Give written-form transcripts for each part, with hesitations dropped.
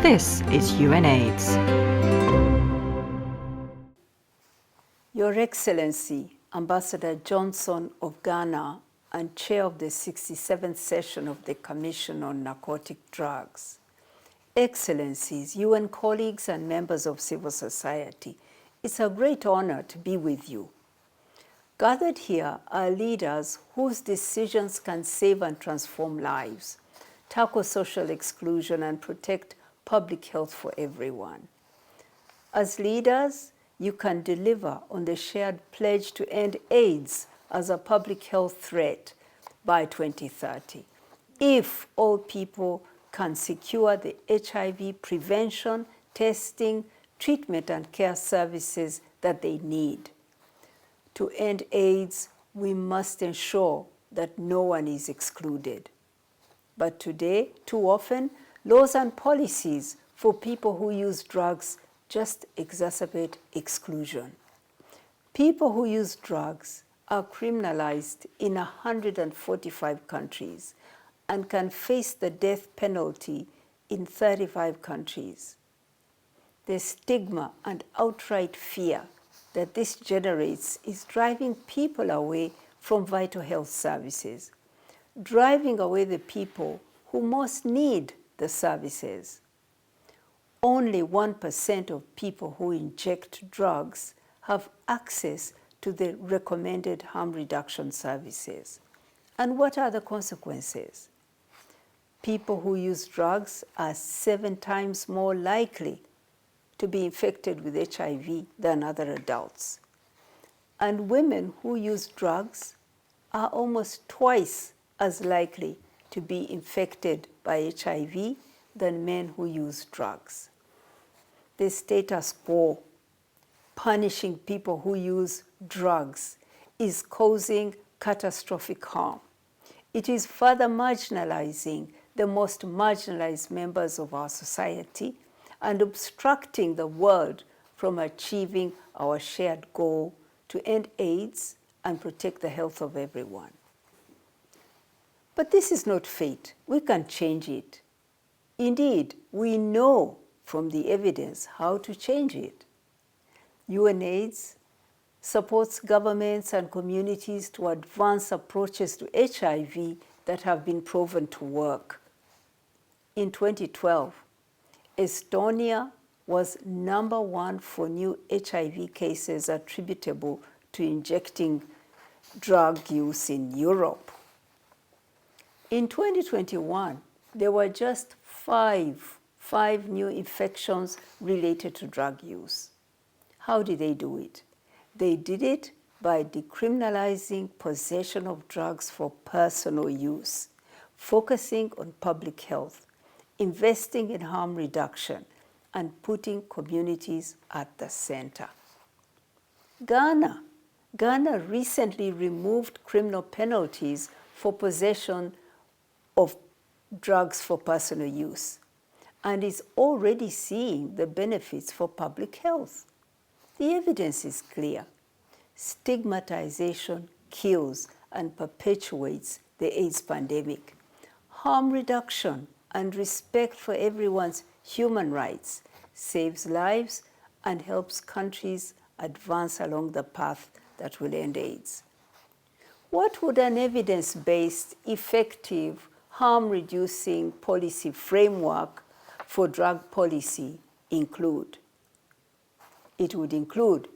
This is UNAIDS. Your Excellency, Ambassador Johnson of Ghana and Chair of the 67th session of the Commission on Narcotic Drugs, Excellencies, UN colleagues and members of civil society, it's a great honor to be with you. Gathered here are leaders whose decisions can save and transform lives, tackle social exclusion, and protect public health for everyone. As leaders, you can deliver on the shared pledge to end AIDS as a public health threat by 2030, if all people can secure the HIV prevention, testing, treatment, and care services that they need. To end AIDS, we must ensure that no one is excluded. But today, too often, laws and policies for people who use drugs just exacerbate exclusion. People who use drugs are criminalized in 145 countries and can face the death penalty in 35 countries. The stigma and outright fear that this generates is driving people away from vital health services, driving away the people who most need the services. Only 1% of people who inject drugs have access to the recommended harm reduction services. And what are the consequences? People who use drugs are 7 times more likely to be infected with HIV than other adults. And women who use drugs are almost twice as likely to be infected by HIV than men who use drugs. The status quo, punishing people who use drugs, is causing catastrophic harm. It is further marginalizing the most marginalized members of our society and obstructing the world from achieving our shared goal to end AIDS and protect the health of everyone. But this is not fate. We can change it. Indeed, we know from the evidence how to change it. UNAIDS supports governments and communities to advance approaches to HIV that have been proven to work. In 2012, Estonia was #1 for new HIV cases attributable to injecting drug use in Europe. In 2021, there were just five new infections related to drug use. How did they do it? They did it by decriminalizing possession of drugs for personal use, focusing on public health, investing in harm reduction, and putting communities at the center. Ghana recently removed criminal penalties for possession of drugs for personal use and is already seeing the benefits for public health. The evidence is clear. Stigmatization kills and perpetuates the AIDS pandemic. Harm reduction and respect for everyone's human rights saves lives and helps countries advance along the path that will end AIDS. What would an evidence-based, effective, harm-reducing policy framework for drug policy include? It would include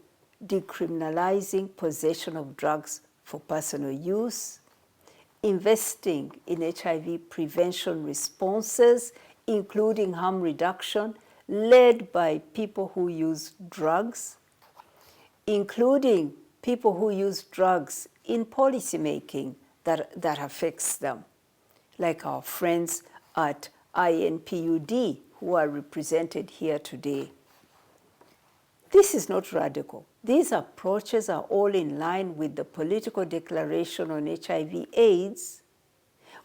decriminalizing possession of drugs for personal use, investing in HIV prevention responses, including harm reduction, led by people who use drugs, including people who use drugs in policymaking that affects them, like our friends at INPUD who are represented here today. This is not radical. These approaches are all in line with the political declaration on HIV/AIDS,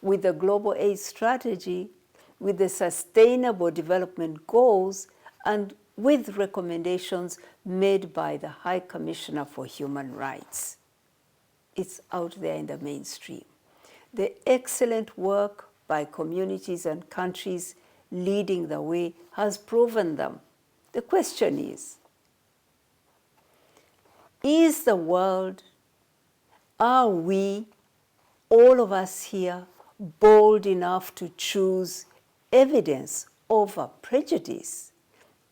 with the global AIDS strategy, with the Sustainable Development Goals, and with recommendations made by the High Commissioner for Human Rights. It's out there in the mainstream. The excellent work by communities and countries leading the way, has proven them. The question is the world, are we, all of us here, bold enough to choose evidence over prejudice,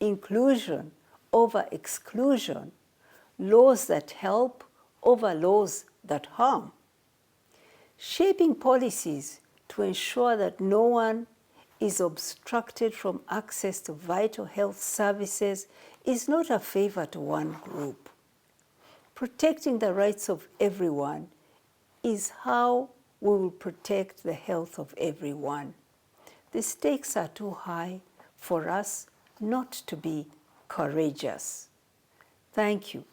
inclusion over exclusion, laws that help over laws that harm? Shaping policies to ensure that no one is obstructed from access to vital health services is not a favor to one group. Protecting the rights of everyone is how we will protect the health of everyone. The stakes are too high for us not to be courageous. Thank you.